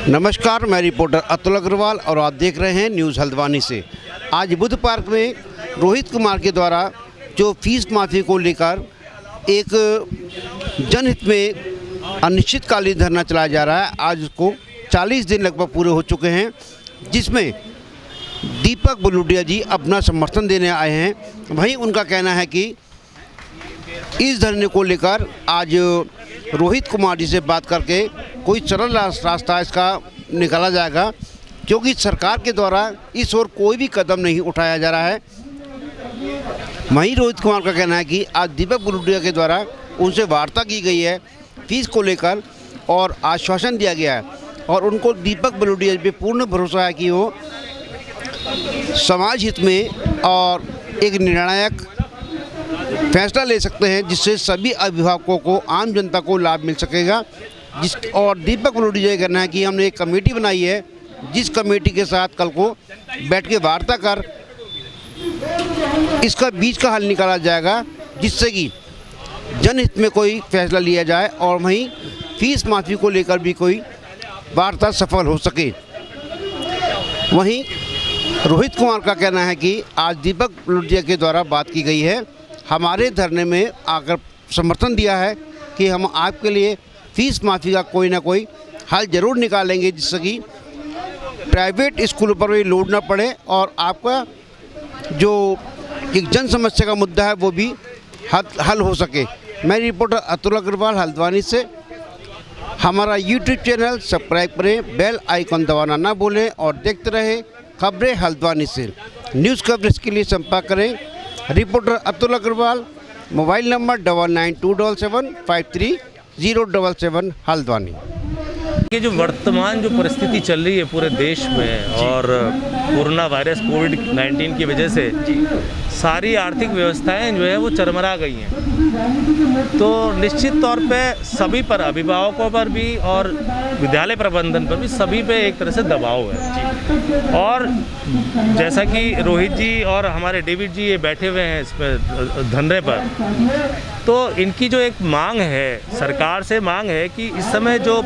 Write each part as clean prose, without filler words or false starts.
नमस्कार, मैं रिपोर्टर अतुल अग्रवाल और आप देख रहे हैं न्यूज़ हल्द्वानी से। आज बुद्ध पार्क में रोहित कुमार के द्वारा जो फीस माफ़ी को लेकर एक जनहित में अनिश्चितकालीन धरना चलाया जा रहा है। आज उसको 40 दिन लगभग पूरे हो चुके हैं, जिसमें दीपक बुलुडिया जी अपना समर्थन देने आए हैं। वहीं उनका कहना है कि इस धरने को लेकर आज रोहित कुमार जी से बात करके कोई सरल रास्ता इसका निकाला जाएगा, क्योंकि सरकार के द्वारा इस ओर कोई भी कदम नहीं उठाया जा रहा है। वहीं रोहित कुमार का कहना है कि आज दीपक बुलुडिया के द्वारा उनसे वार्ता की गई है फीस को लेकर और आश्वासन दिया गया है, और उनको दीपक बुलुडिया पे पूर्ण भरोसा है कि वो समाज हित में और एक निर्णायक फैसला ले सकते हैं, जिससे सभी अभिभावकों को, आम जनता को लाभ मिल सकेगा। और दीपक बुलुडिया का कहना है कि हमने एक कमेटी बनाई है, जिस कमेटी के साथ कल को बैठ के वार्ता कर इसका बीच का हल निकाला जाएगा, जिससे कि जनहित में कोई फैसला लिया जाए और वहीं फीस माफ़ी को लेकर भी कोई वार्ता सफल हो सके। वहीं रोहित कुमार का कहना है कि आज दीपक बुलुडिया के द्वारा बात की गई है, हमारे धरने में आकर समर्थन दिया है कि हम आपके लिए फ़ीस माफ़ी का कोई ना कोई हल ज़रूर निकालेंगे, जिससे कि प्राइवेट स्कूलों पर भी लोड ना पड़े और आपका जो एक जन समस्या का मुद्दा है वो भी हल हो सके। मैं रिपोर्टर अतुल अग्रवाल हल्द्वानी से। हमारा यूट्यूब चैनल सब्सक्राइब करें, बेल आइकन दबाना ना भूलें और देखते रहें खबरें हल्द्वानी से। न्यूज़ कवरेज के लिए संपर्क करें reporter Atul Agarwal, mobile number 9927753077 Haldwani. ये जो वर्तमान जो परिस्थिति चल रही है पूरे देश में और कोरोना वायरस कोविड-19 की वजह से सारी आर्थिक व्यवस्थाएं जो है वो चरमरा गई हैं, तो निश्चित तौर पे सभी पर, अभिभावकों पर भी और विद्यालय प्रबंधन पर भी, सभी पे एक तरह से दबाव है। और जैसा कि रोहित जी और हमारे डेविड जी ये बैठे हुए हैं इस पर धरने पर, तो इनकी जो एक मांग है, सरकार से मांग है कि इस समय जो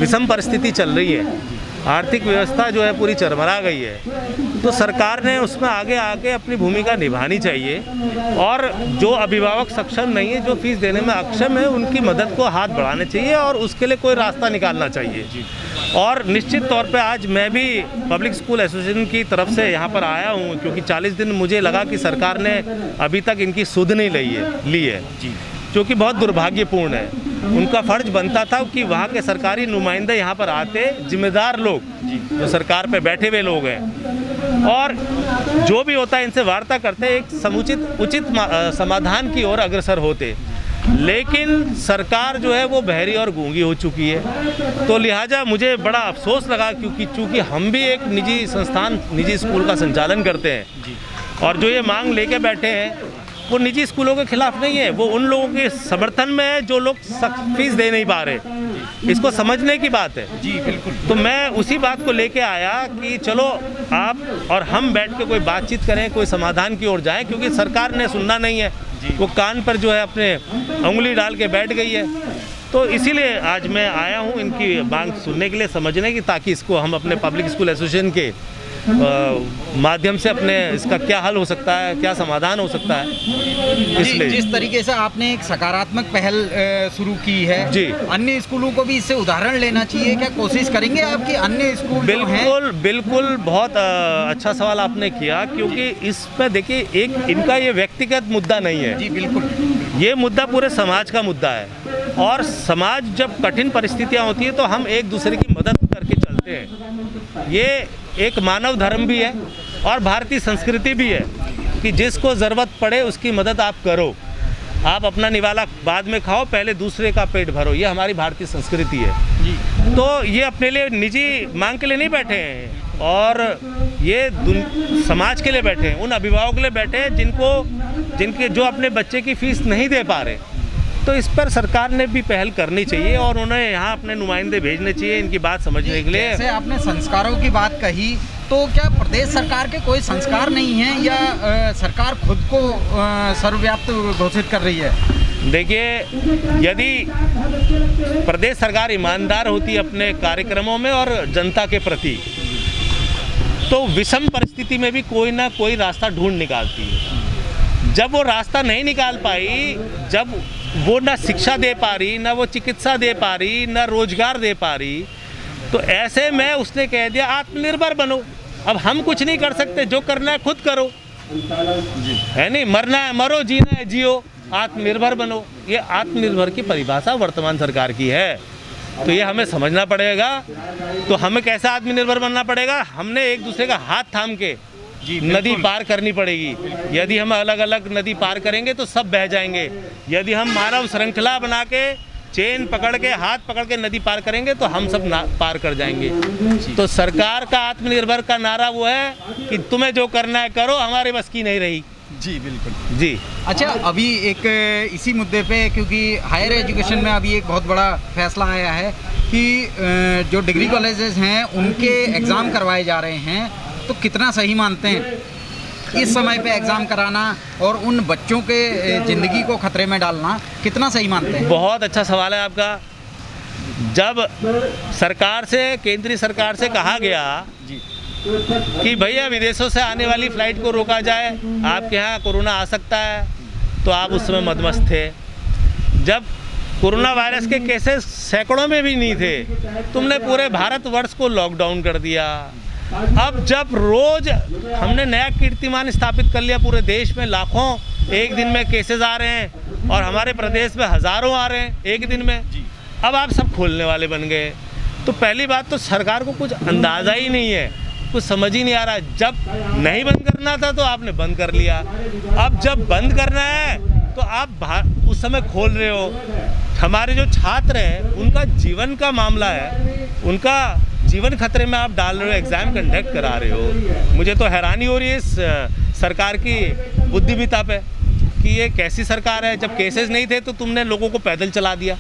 विषम परिस्थिति चल रही है, आर्थिक व्यवस्था जो है पूरी चरमरा गई है, तो सरकार ने उसमें आगे आके अपनी भूमिका निभानी चाहिए और जो अभिभावक सक्षम नहीं है, जो फीस देने में अक्षम है, उनकी मदद को हाथ बढ़ाने चाहिए और उसके लिए कोई रास्ता निकालना चाहिए। और निश्चित तौर पे आज मैं भी पब्लिक स्कूल एसोसिएशन की तरफ से यहाँ पर आया हूँ, क्योंकि 40 दिन मुझे लगा कि सरकार ने अभी तक इनकी सुध नहीं ली है, जो कि बहुत दुर्भाग्यपूर्ण है। उनका फर्ज बनता था कि वहाँ के सरकारी नुमाइंदे यहाँ पर आते, जिम्मेदार लोग जो सरकार पे बैठे हुए लोग हैं, और जो भी होता है इनसे वार्ता करते, एक समुचित उचित समाधान की ओर अग्रसर होते। लेकिन सरकार जो है वो बहरी और गूंगी हो चुकी है, तो लिहाजा मुझे बड़ा अफसोस लगा, क्योंकि चूँकि हम भी एक निजी संस्थान, निजी स्कूल का संचालन करते हैं, और जो ये मांग लेके बैठे हैं वो निजी स्कूलों के खिलाफ नहीं है, वो उन लोगों के समर्थन में है जो लोग फीस दे नहीं पा रहे। इसको समझने की बात है। जी बिल्कुल। तो मैं उसी बात को लेके आया कि चलो आप और हम बैठ के कोई बातचीत करें, कोई समाधान की ओर जाएं, क्योंकि सरकार ने सुनना नहीं है, वो कान पर जो है अपने उंगली डाल के बैठ गई है। तो इसीलिए आज मैं आया हूँ इनकी मांग सुनने के लिए, समझने की, ताकि इसको हम अपने पब्लिक स्कूल एसोसिएशन के माध्यम से अपने इसका क्या हल हो सकता है, क्या समाधान हो सकता है। इसलिए जिस तरीके से आपने एक सकारात्मक पहल शुरू की है जी, अन्य स्कूलों को भी इससे उदाहरण लेना चाहिए, क्या कोशिश करेंगे आपकी अन्य स्कूल? बिल्कुल बिल्कुल, बहुत अच्छा सवाल आपने किया, क्योंकि इसमें देखिए एक इनका ये व्यक्तिगत मुद्दा नहीं है जी, बिल्कुल ये मुद्दा पूरे समाज का मुद्दा है, और समाज जब कठिन परिस्थितियाँ होती है तो हम एक दूसरे की मदद करके चलते हैं। ये एक मानव धर्म भी है और भारतीय संस्कृति भी है कि जिसको ज़रूरत पड़े उसकी मदद आप करो, आप अपना निवाला बाद में खाओ, पहले दूसरे का पेट भरो, ये हमारी भारतीय संस्कृति है जी। तो ये अपने लिए निजी मांग के लिए नहीं बैठे हैं, और ये समाज के लिए बैठे हैं, उन अभिभावकों के लिए बैठे हैं जिनके जो अपने बच्चे की फ़ीस नहीं दे पा रहे। तो इस पर सरकार ने भी पहल करनी चाहिए और उन्हें यहाँ अपने नुमाइंदे भेजने चाहिए इनकी बात समझने के लिए। जैसे आपने संस्कारों की बात कही, तो क्या प्रदेश सरकार के कोई संस्कार नहीं हैं या सरकार खुद को सर्वव्याप्त घोषित कर रही है? देखिए, यदि प्रदेश सरकार ईमानदार होती अपने कार्यक्रमों में और जनता के प्रति, तो विषम परिस्थिति में भी कोई ना कोई रास्ता ढूंढ निकालती है। जब वो रास्ता नहीं निकाल पाई, जब वो ना शिक्षा दे पा रही, ना वो चिकित्सा दे पा रही, ना रोजगार दे पा रही, तो ऐसे में उसने कह दिया आत्मनिर्भर बनो। अब हम कुछ नहीं कर सकते, जो करना है खुद करो, है नहीं, मरना है मरो, जीना है जियो, आत्मनिर्भर बनो। ये आत्मनिर्भर की परिभाषा वर्तमान सरकार की है, तो ये हमें समझना पड़ेगा। तो हमें कैसा आत्मनिर्भर बनना पड़ेगा? हमने एक दूसरे का हाथ थाम के नदी पार करनी पड़ेगी। यदि हम अलग अलग नदी पार करेंगे तो सब बह जाएंगे। यदि हम मानव श्रृंखला बना के चेन पकड़ के, हाथ पकड़ के नदी पार करेंगे तो हम सब पार कर जाएंगे। तो सरकार का आत्मनिर्भर का नारा वो है कि तुम्हें जो करना है करो, हमारे बस की नहीं रही। जी बिल्कुल जी। अच्छा, अभी एक इसी मुद्दे पे, क्योंकि हायर एजुकेशन में अभी एक बहुत बड़ा फैसला आया है कि जो डिग्री कॉलेजेस हैं उनके एग्ज़ाम करवाए जा रहे हैं, तो कितना सही मानते हैं इस समय पे एग्ज़ाम कराना और उन बच्चों के ज़िंदगी को खतरे में डालना, कितना सही मानते हैं? बहुत अच्छा सवाल है आपका। जब सरकार से, केंद्रीय सरकार से कहा गया जी कि भैया विदेशों से आने वाली फ़्लाइट को रोका जाए, आपके यहाँ कोरोना आ सकता है, तो आप उस समय मदमस्त थे। जब कोरोना वायरस के केसेस सैकड़ों में भी नहीं थे, तुमने पूरे भारतवर्ष को लॉकडाउन कर दिया। अब जब रोज हमने नया कीर्तिमान स्थापित कर लिया, पूरे देश में लाखों एक दिन में केसेस आ रहे हैं और हमारे प्रदेश में हज़ारों आ रहे हैं एक दिन में। अब आप सब खोलने वाले बन गए। तो पहली बात तो सरकार को कुछ अंदाज़ा ही नहीं है, कुछ समझ ही नहीं आ रहा। जब नहीं बंद करना था तो आपने बंद कर लिया, अब जब बंद करना है तो आप उस समय खोल रहे हो। हमारे जो छात्र हैं उनका जीवन का मामला है, उनका जीवन खतरे में आप डाल रहे हो, एग्ज़ाम कंडक्ट करा रहे हो। मुझे तो हैरानी हो रही है इस सरकार की बुद्धिमत्ता पे कि ये कैसी सरकार है। जब केसेस नहीं थे तो तुमने लोगों को पैदल चला दिया,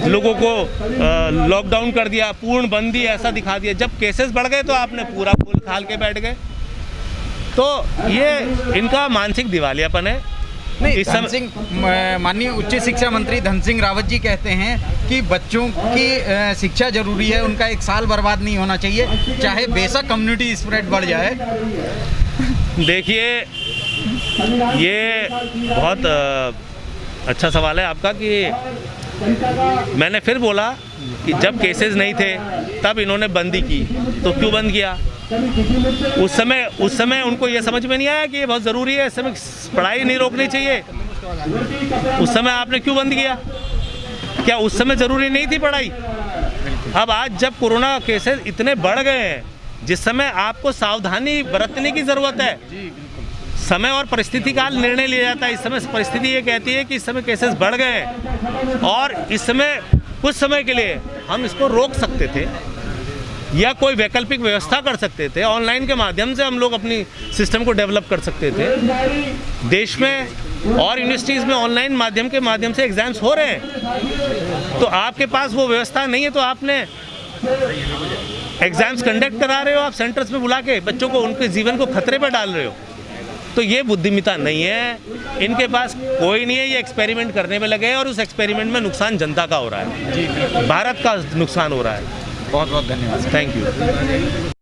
लोगों को लॉकडाउन कर दिया, पूर्ण बंदी ऐसा दिखा दिया। जब केसेस बढ़ गए तो आपने पूरा खोल खाल के बैठ गए। तो ये इनका मानसिक दिवालियापन है। नहीं, माननीय उच्च शिक्षा मंत्री धन सिंह रावत जी कहते हैं कि बच्चों की शिक्षा जरूरी है, उनका एक साल बर्बाद नहीं होना चाहिए, चाहे बेशक कम्युनिटी स्प्रेड बढ़ जाए। देखिए, ये बहुत अच्छा सवाल है आपका कि मैंने फिर बोला कि जब केसेस नहीं थे तब इन्होंने बंदी की, तो क्यों बंद किया? उस समय उनको ये समझ में नहीं आया कि ये बहुत ज़रूरी है, इस समय पढ़ाई नहीं रोकनी चाहिए। उस समय आपने क्यों बंद किया? क्या उस समय ज़रूरी नहीं थी पढ़ाई? अब आज जब कोरोना केसेस इतने बढ़ गए हैं, जिस समय आपको सावधानी बरतने की ज़रूरत है, समय और परिस्थिति का निर्णय लिया जाता है। इस समय परिस्थिति ये कहती है कि इस समय केसेस बढ़ गए हैं और इस समय कुछ समय के लिए हम इसको रोक सकते थे या कोई वैकल्पिक व्यवस्था कर सकते थे। ऑनलाइन के माध्यम से हम लोग अपनी सिस्टम को डेवलप कर सकते थे। देश में और यूनिवर्सिटीज़ में ऑनलाइन माध्यम से एग्ज़ाम्स हो रहे हैं, तो आपके पास वो व्यवस्था नहीं है, तो आपने एग्ज़ाम्स कंडक्ट करा रहे हो, आप सेंटर्स में बुला के बच्चों को, उनके जीवन को खतरे पर डाल रहे हो। तो ये बुद्धिमत्ता नहीं है, इनके पास कोई नहीं है। ये एक्सपेरिमेंट करने में लगे हैं और उस एक्सपेरिमेंट में नुकसान जनता का हो रहा है, भारत का नुकसान हो रहा है। बहुत बहुत धन्यवाद। Thank you.